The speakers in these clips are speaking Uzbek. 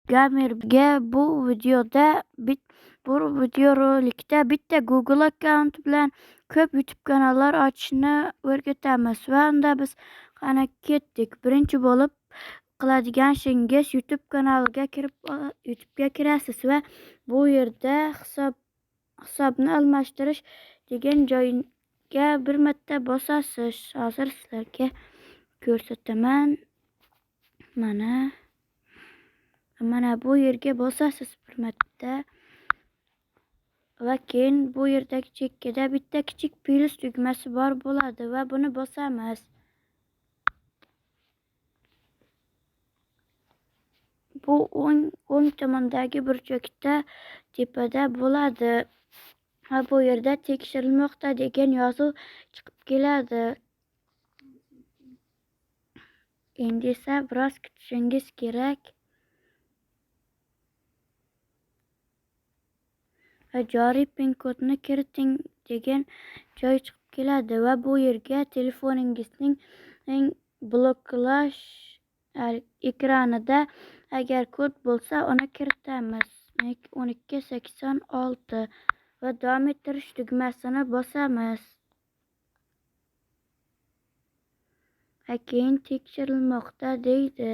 Gamerga bu videorolikda bitta Google akkaunti bilan ko'p YouTube kanallar ochishni o'rgatamiz va unda biz qani ketdik. Birinchi bo'lib qiladigan ishingiz YouTube kanaliga YouTube'ga kirasiz va bu yerda hisobni almashtirish degan joyga bir marta bosasiz. Hozir sizlarga ko'rsataman. Mana bu yerga bosasiz bir marta va keyin bu yerdagi chekkada bitta kichik plus tugmasi bor bo'ladi va buni bosamiz. Bu o'ng tomondagi burchakda tepada bo'ladi va bu yerda tekshirilmoqda degan yozuv chiqib keladi. Endi esa biroz kutishingiz kerak. Va joriy pin kodni kiriting degan joy chiqib keladi va bu yerga telefoningizning bloklash ekranida agar kod bo'lsa uni kiritamiz. 1286 va davom ettirish tugmasini bosamiz. Va keyin tekshirilmoqda deydi.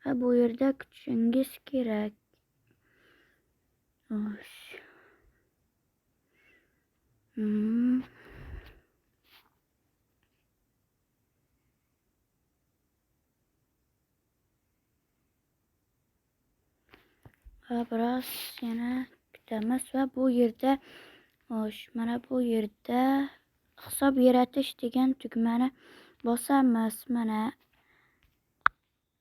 Va bu yerda kutishingiz kerak. Va biroz yana kutamiz va bu yerda mana bu yerda hisob yaratish degan tugmani bosamiz. Mana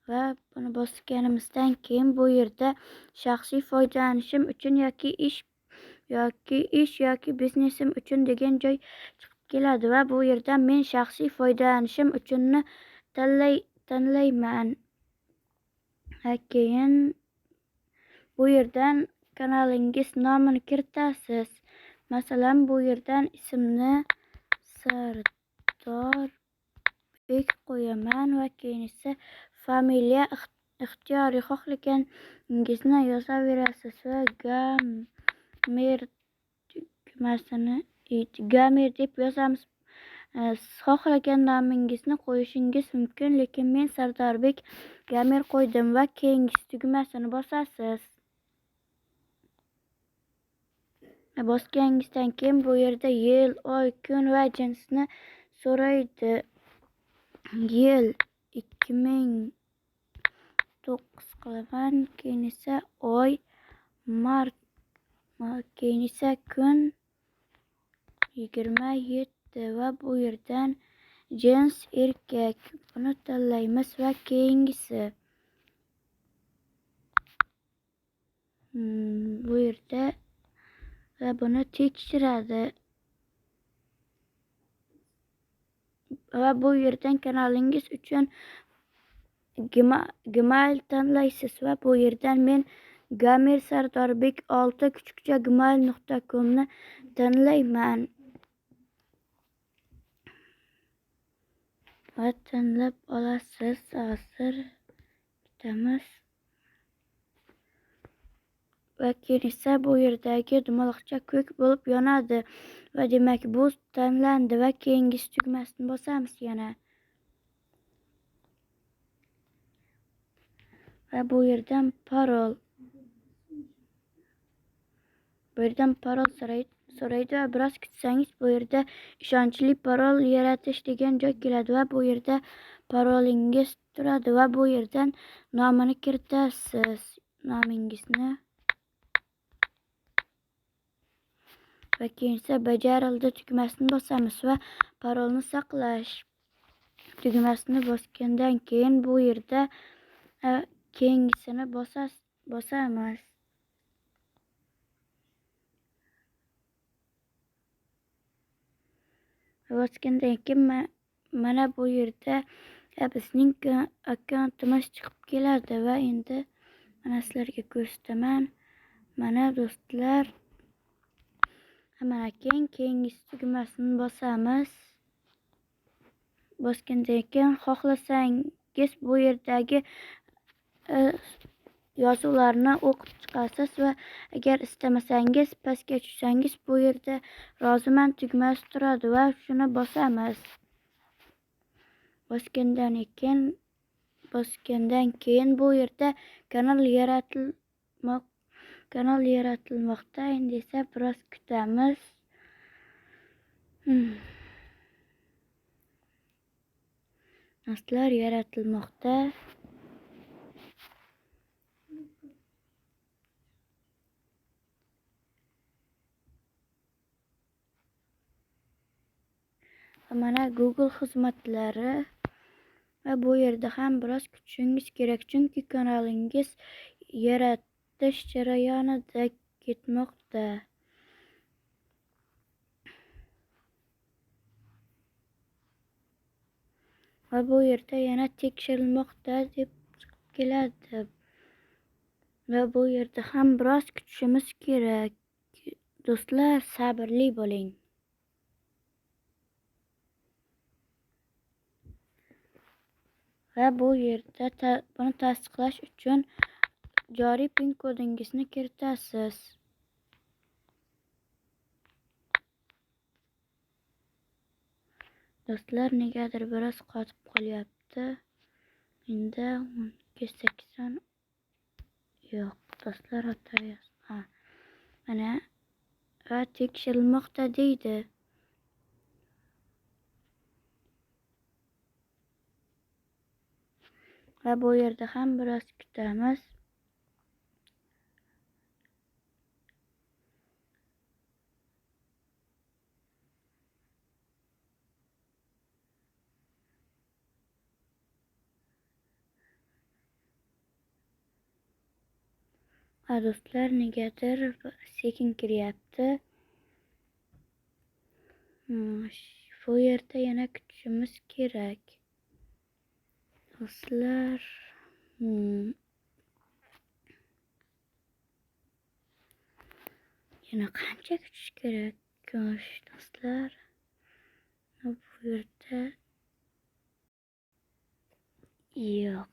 va buni bosganimizdan keyin bu yerda shaxsiy foydalanishim uchun yoki ish biznesim uchun degan joy chiqib keladi va bu yerda men shaxsiy foydalanishim uchunni tanlayman. Va keyin bu yerdan kanalingiz nomini kiritasiz. Masalan, bu yerdan ismni Sardorbek qo'yaman va keyin esa familiya ixtiyoriy xohlaganingizni yozaverasiz va Gamer deb yozamiz. Xohlagan nomingizni qo'yishingiz mumkin, lekin men Sardorbek Gamer qo'ydim va keyingi tugmasini bosasiz. Bosganingizdan keyin bu yerda yil, oy, kun va jinsni so'raydi. Yil 2009 qilaman, keyin esa oy mart, keyin esa kun 27 va bu yerdan jins erkak buni tanlaymiz va keyingisi bu yerda va buni tekshiradi va bu yerdan kanalingiz uchun gmail tanlaysiz va bu yerdan men Gamer Sardorbek 6 gmail.com ni tanlayman va tanlab olasiz. Hozir bitamiz va keyin esa bu yerdagi dumaloqcha ko'k bo'lib yonadi va demak bu tanlandi va keyingi tugmasini bosamiz yana. Va bu yerdan parol so'raydi va biroz kutsangiz bu yerda ishonchli parol yaratish degan joy keladi va bu yerda parolingiz turadi va bu yerdan nomini kiritasiz, nomingizni va keyin esa bajarildi tugmasini bosamiz va parolni saqlash tugmasini bosgandan keyin bu yerda keyingisini bosamiz. Bosgandan keyin mana bu yerda bizning akkauntimiz chiqib keladi va endi mana sizlarga ko'rsataman. Mana do'stlar, mana keyingi tugmasini bosamiz. Bosgandan keyin xohlasangiz bu yerdagi yozuvlarni o'qib chiqasiz va agar istamasangiz pastga tushsangiz bu yerda roziman tugmasi turadi va shuni bosamiz. Bosgandan keyin bu yerda kanal yaratilmoqda. Endi esa biroz kutamiz. Do'stlar, yaratilmoqda. Mana Google xizmatlari va bu yerda ham biroz kutishingiz kerak, chunki kanalingiz yaratish jarayonida ketmoqda. Va bu yerda yana tekshirilmoqda deb chiqib keladi. Va bu yerda ham biroz kutishimiz kerak. Do'stlar, sabrli bo'ling. Va bu yerda buni tasdiqlash uchun joriy pin kodingizni kiritasiz. Do'stlar, negadir biroz qotib qolyapti. Endi 280 yo'q. Do'stlar, xato mana va tekshirilmoqda deydi. Va bu yerda ham biroz kutamiz. Do'stlar, negadir sekin kiryapti. Bu yerda yana kutishimiz kerak. Do'stlar, yana qancha kutish kerak? Do'stlar, bu yerda yo'q.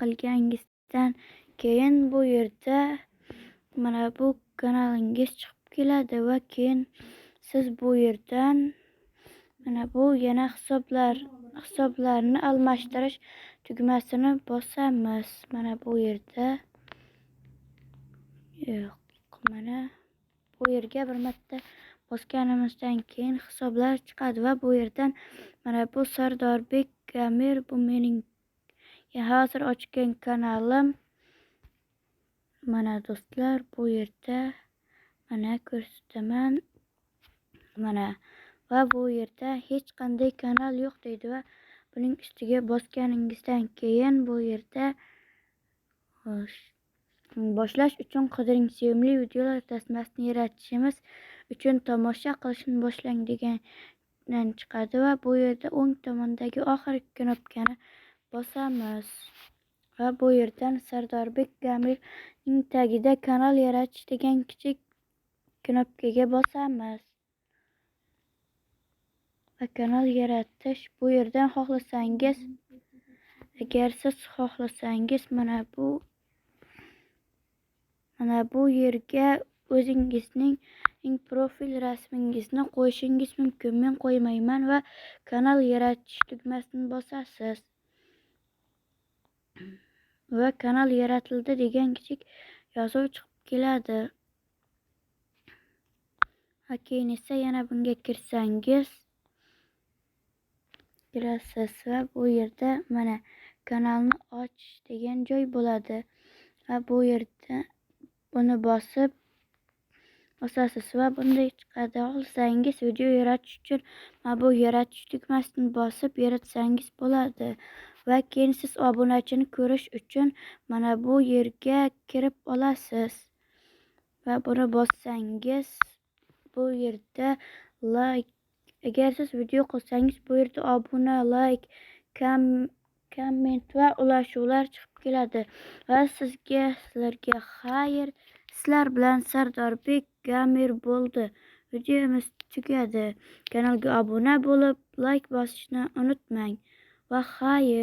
Qilganingizdan keyin bu yerda mana bu kanalingiz chiqib keladi va keyin siz bu yerdan mana bu yana hisoblarni almashtirish tugmasini bosamiz. Mana bu yerda yo'q. Mana bu yerga bir marta bosganimizdan keyin hisoblar chiqadi va bu yerdan mana bu Sardorbek Gamir, bu mening hozir ochgan kanalim. Mana do'stlar, bu yerda mana ko'rsataman. Mana va bu yerda hech qanday kanal yo'q deydi va buning ustiga bosganingizdan keyin bu yerda boshlash uchun qidiring, sevimli videolar tasmasini yaratishimiz uchun tomosha qilishni boshlang degan chiqadi va bu yerda o'ng tomondagi oxirgi knopkani bosamiz. Va bu yerdan Sardorbek Gamirning tagida kanal yaratish degan kichik knopkaga bosamiz. Va kanal yaratish bu yerdan xohlasangiz, agar siz xohlasangiz mana bu yerga o'zingizning profil rasmingizni qo'yishingiz mumkin. Men qo'ymayman va kanal yaratish tugmasini bosasiz. Va kanal yaratildi degan kichik yozuv chiqib keladi. Va keyin esa yana bunga kirasiz va bu yerda mana kanalni och degan joy bo'ladi. Va bu yerda buni bosasiz va bunday chiqadi. Xohlasangiz video yaratish uchun mana bu yaratish tugmasini bosib yaratsangiz bo'ladi. Va keyin siz obunachini ko'rish uchun mana bu yerga kirib olasiz. Va buni bossangiz bu yerda like, agar siz video qilsangiz bu yerda obuna, like, komment va ulashuvlar chiqib keladi. Va sizlarga xayr. Sizlar bilan Sardorbek Gamir bo'ldi. Videomiz tugadi. Kanalga obuna bo'lib, like bosishni unutmang va xayr!